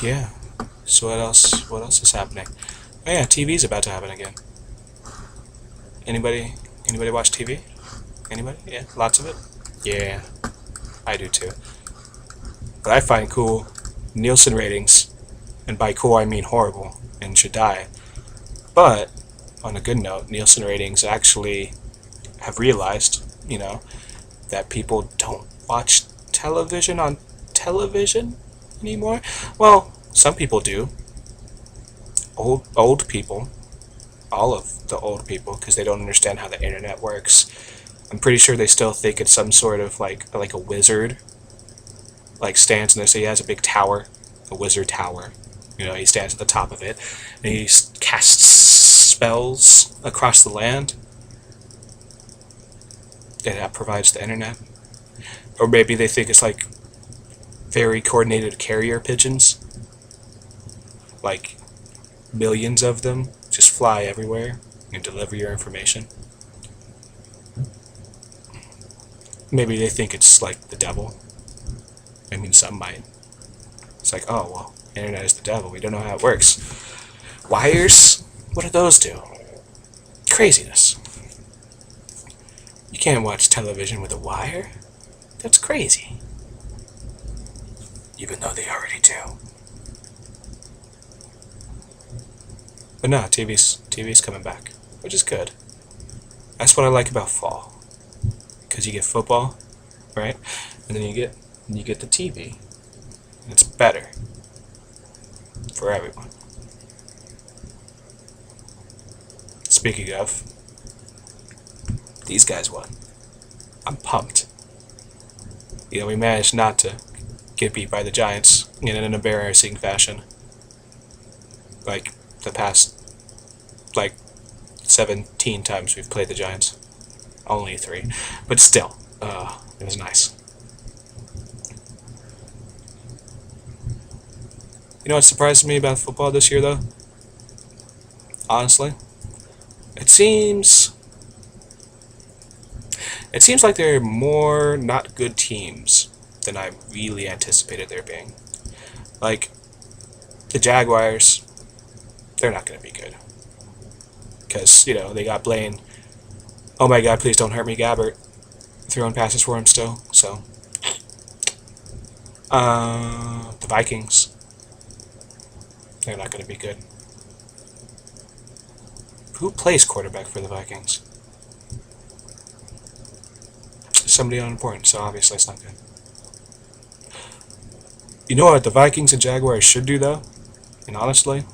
Yeah. So what else? What else is happening? Oh yeah, TV's about to happen again. Anybody? Anybody watch TV? Anybody? Yeah, lots of it. Yeah, I do too. But I find cool Nielsen ratings, and by cool I mean horrible and should die. But on a good note, Nielsen ratings actually have realized, that people don't watch television on television anymore. Well, some people do. Old people, all of the old people, because they don't understand how the internet works. I'm pretty sure they still think it's some sort of like a wizard, like stands in there. So he has a big tower, a wizard tower. He stands at the top of it, and he casts spells across the land, and that provides the internet. Or maybe they think it's like very coordinated carrier pigeons, like millions of them just fly everywhere and deliver your information. Maybe they think it's like the devil. I mean, some might. It's like, oh, well, internet is the devil. We don't know how it works. Wires? What do those do? Craziness. You can't watch television with a wire. That's crazy. Even though they already do. But no, TV's coming back, which is good. That's what I like about fall, because you get football, right? And then you get the TV. And it's better for everyone. Speaking of, these guys won. I'm pumped. We managed not to get beat by the Giants in an embarrassing fashion. Like the past, 17 times we've played the Giants. Only 3. But still, it was nice. You know what surprised me about football this year, though? Honestly, it seems like there are more not good teams than I really anticipated there being. Like the Jaguars, they're not going to be good because they got Blaine. Oh my God, please don't hurt me, Gabbert. Throwing passes for him still. So, the Vikings, they're not going to be good. Who plays quarterback for the Vikings? Somebody unimportant, so obviously it's not good. You know what the Vikings and Jaguars should do, though? And honestly,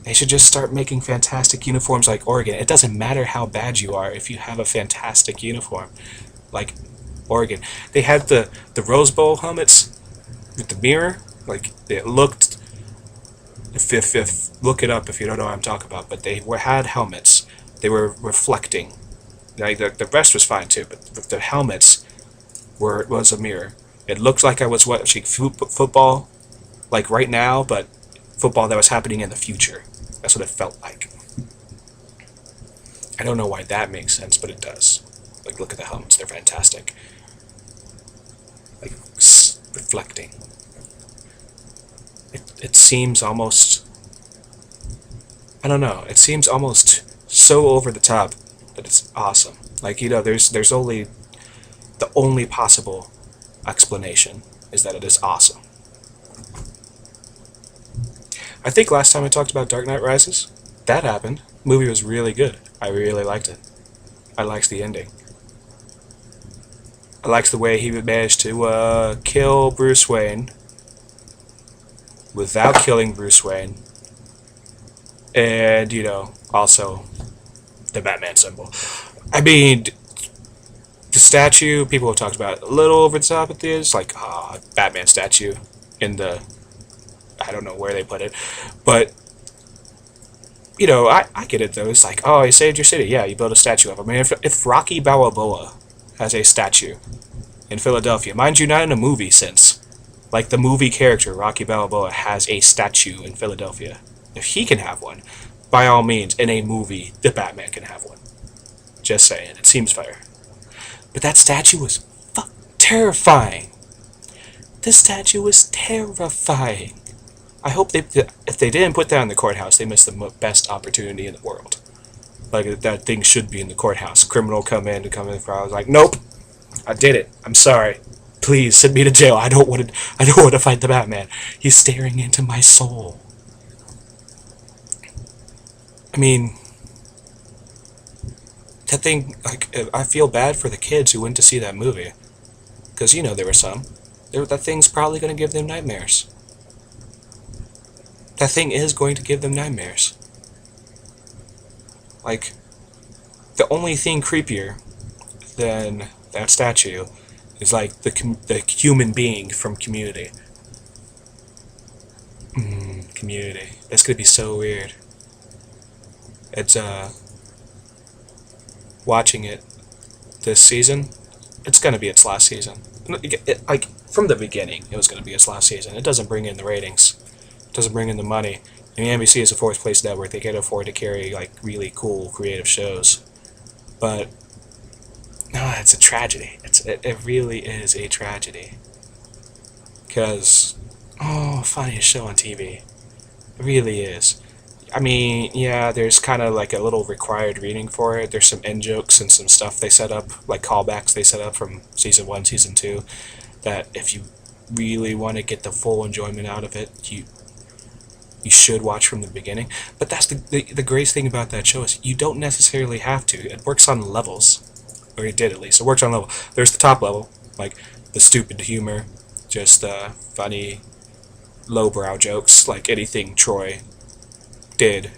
they should just start making fantastic uniforms like Oregon. It doesn't matter how bad you are if you have a fantastic uniform. Like Oregon. They had the Rose Bowl helmets with the mirror. Like, it looked... If look it up if you don't know what I'm talking about. But they had helmets. They were reflecting. Like, the rest was fine too, but the helmets was a mirror. It looked like I was watching football, like right now, but football that was happening in the future. That's what it felt like. I don't know why that makes sense, but it does. Like, look at the helmets. They're fantastic. Like, reflecting. It seems almost... I don't know. It seems almost so over the top that it's awesome. Like, there's only... The only possible explanation is that it is awesome. I think last time I talked about Dark Knight Rises, that happened. The movie was really good. I really liked it. I liked the ending. I liked the way he managed to kill Bruce Wayne without killing Bruce Wayne. And, also the Batman symbol. I mean, the statue, people have talked about it a little over the top at the end. It's like, Batman statue in the... I don't know where they put it. But, I get it, though. It's like, oh, you saved your city. Yeah, you built a statue of him. I mean, if Rocky Balboa has a statue in Philadelphia, mind you, not in a movie sense, like the movie character Rocky Balboa has a statue in Philadelphia. If he can have one, by all means, in a movie, the Batman can have one. Just saying. It seems fair. But that statue was terrifying. This statue was terrifying. I hope if they didn't put that in the courthouse, they missed the best opportunity in the world. Like, that thing should be in the courthouse. Criminal come in for. I was like, nope, I did it. I'm sorry. Please send me to jail. I don't want to. I don't want to fight the Batman. He's staring into my soul. I mean, that thing. Like, I feel bad for the kids who went to see that movie, because there were some. That thing's probably going to give them nightmares. That thing is going to give them nightmares. Like, the only thing creepier than that statue is like the human being from Community. Community. That's gonna be so weird. It's watching it this season. It's gonna be its last season. Like, from the beginning, it was gonna be its last season. It doesn't bring in the ratings. It doesn't bring in the money. I mean, NBC is a fourth place network. They can afford to carry like really cool, creative shows. But no, it's a tragedy. It really is a tragedy. Because, funniest show on TV. It really is. I mean, yeah, there's kind of like a little required reading for it. There's some in jokes and some stuff they set up, like callbacks they set up from season 1, season 2, that if you really want to get the full enjoyment out of it, you should watch from the beginning. But that's the great thing about that show is you don't necessarily have to. It works on levels. Or it did, at least. It works on level. There's the top level, like the stupid humor, just funny, lowbrow jokes, like anything Troy did.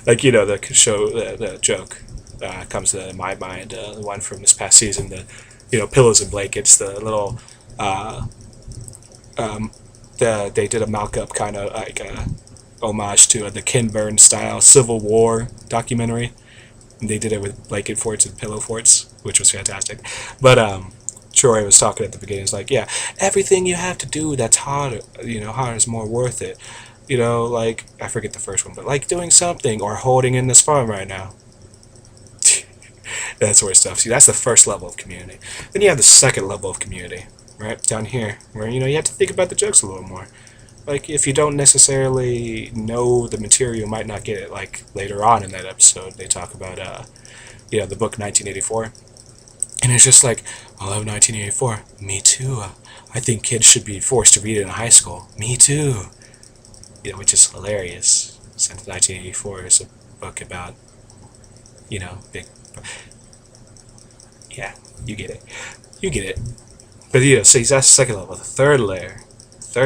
Like, the show, the joke comes to my mind, the one from this past season, the pillows and blankets, the little they did a mock-up kind of like homage to the Ken Burns style Civil War documentary. And they did it with blanket forts and pillow forts, which was fantastic. But Troy was talking at the beginning. It's like, yeah, everything you have to do that's hard, hard is more worth it. Like, I forget the first one, but like doing something or holding in this farm right now. That sort of stuff. See, that's the first level of Community. Then you have the second level of Community, right down here, where you have to think about the jokes a little more. Like, if you don't necessarily know the material, you might not get it. Like, later on in that episode, they talk about the book 1984, and it's just like, I love 1984. Me too. I think kids should be forced to read it in high school. Me too. Which is hilarious, since 1984 is a book about big. Yeah, you get it. You get it. But so that's the second level. The third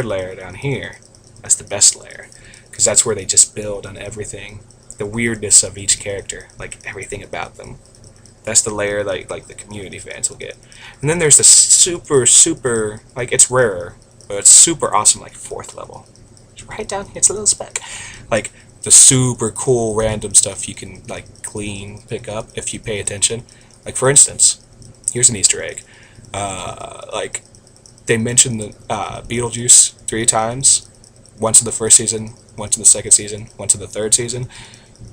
layer down here, that's the best layer, because that's where they just build on everything, the weirdness of each character, like everything about them. That's the layer like the Community fans will get. And then there's the super, like, it's rarer, but it's super awesome, like, fourth level. It's right down here. It's a little speck. Like, the super cool random stuff you can like pick up if you pay attention. Like, for instance, here's an Easter egg. Like, they mentioned the Beetlejuice 3 times. Once in the first season, once in the second season, once in the third season.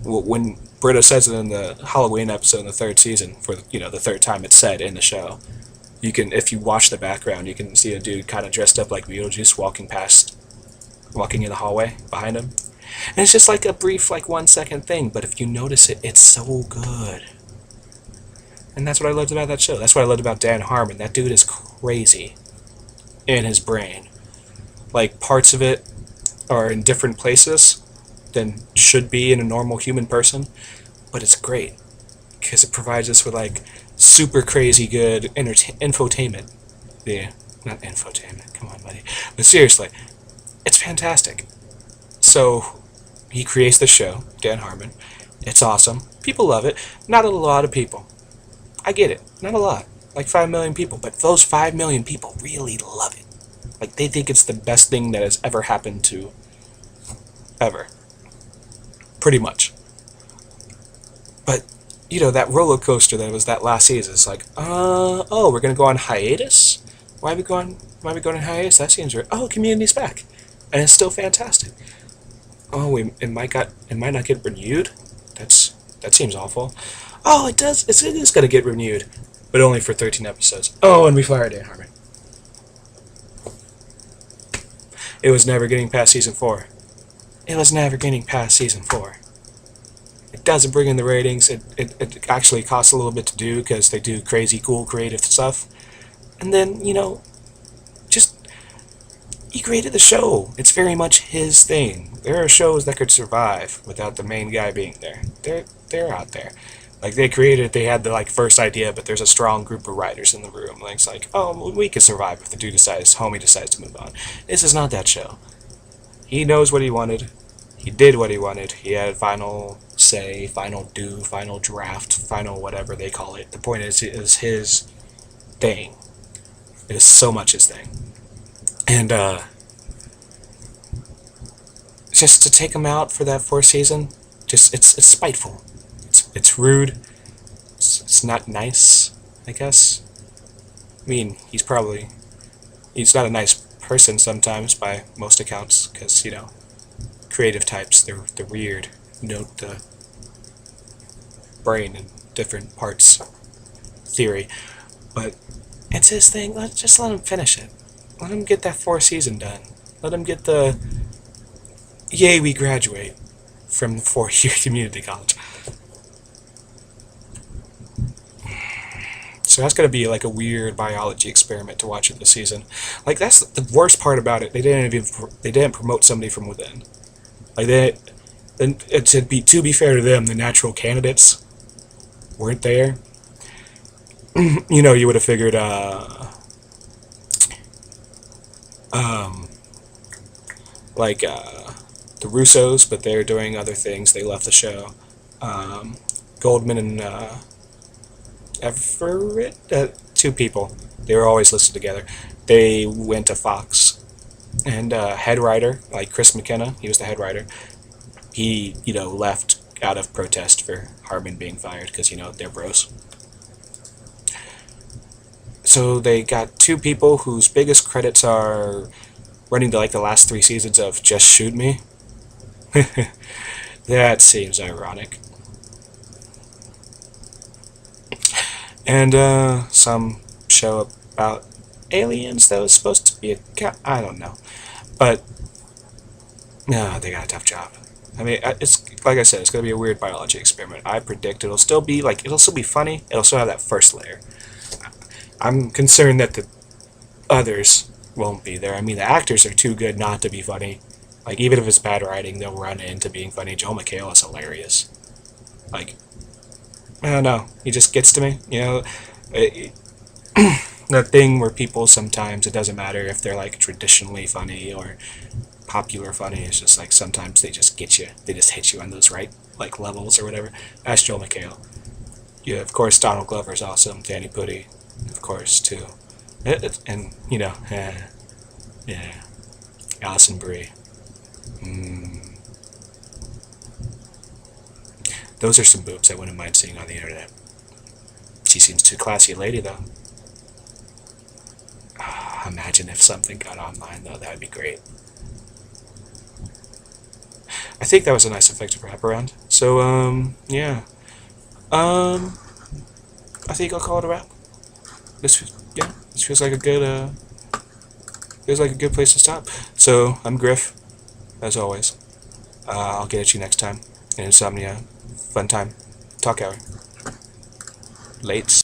When Britta says it in the Halloween episode in the third season, for the third time it's said in the show, you can, if you watch the background, you can see a dude kind of dressed up like Beetlejuice walking in the hallway behind him. And it's just like a brief, like, 1 second thing, but if you notice it, it's so good. And that's what I loved about that show. That's what I loved about Dan Harmon. That dude is crazy in his brain. Like, parts of it are in different places than should be in a normal human person, but it's great because it provides us with like super crazy good infotainment. Yeah, not infotainment. Come on, buddy. But seriously, it's fantastic. So he creates the show, Dan Harmon. It's awesome. People love it. Not a lot of people. I get it. Not a lot. Like 5 million people. But those 5 million people really love it. Like, they think it's the best thing that has ever happened to ever. Pretty much. But, that roller coaster that was that last season, it's like, we're going to go on hiatus? Why are we going on hiatus? That seems weird. Oh, Community's back. And it's still fantastic. Oh, it might not get renewed? That seems awful. Oh, it does. It is going to get renewed. But only for 13 episodes. Oh, and we fired Dan Harmon. it was never getting past season 4. It was never getting past season 4. It doesn't bring in the ratings. It actually costs a little bit to do because they do crazy cool creative stuff. And then, just he created the show. It's very much his thing. There are shows that could survive without the main guy being there. They're out there. Like they created, they had the first idea, but there's a strong group of writers in the room. Like it's like, oh, we could survive if the homie decides to move on. This is not that show. He knows what he wanted. He did what he wanted. He had final say, final do, final draft, final whatever they call it. The point is, it is his thing. It is so much his thing. And just to take him out for that 4th season, it's spiteful. It's rude. It's not nice, I guess. I mean, he's not a nice person sometimes by most accounts, because creative types, they're weird. Note the brain in different parts theory, but it's his thing. Just let him finish it. Let him get that 4th season done. Let him get the yay, we graduate from the 4-year community college. So that's going to be like a weird biology experiment to watch it this season. That's the worst part about it. They didn't promote somebody from within. To be fair to them, the natural candidates weren't there. You would have figured the Russos, but they're doing other things. They left the show. Goldman and Everett, 2 people. They were always listed together. They went to Fox. And head writer, like Chris McKenna, he was the head writer. He, left out of protest for Harmon being fired because, they're bros. So they got 2 people whose biggest credits are running the last 3 seasons of Just Shoot Me. That seems ironic. And some show about aliens that was supposed to be I don't know. But no, they got a tough job. I mean, it's like I said, it's gonna be a weird biology experiment. I predict it'll still be funny. It'll still have that first layer. I'm concerned that the others won't be there. I mean, the actors are too good not to be funny. Even if it's bad writing, they'll run into being funny. Joel McHale is hilarious. I don't know. He just gets to me. That thing where people sometimes, it doesn't matter if they're traditionally funny or popular funny. It's just sometimes they just get you. They just hit you on those right levels or whatever. That's Joel McHale. Yeah, of course, Donald Glover's awesome. Danny Pudi, of course, too. And yeah, Alison Brie. Those are some boobs I wouldn't mind seeing on the internet. She seems too classy a lady, though. Imagine if something got online, though. That would be great. I think that was a nice effective wraparound. So, yeah. I think I'll call it a wrap. This feels like a good, place to stop. So, I'm Griff, as always. I'll get at you next time. Insomnia. Fun time. Talk hour. Lates.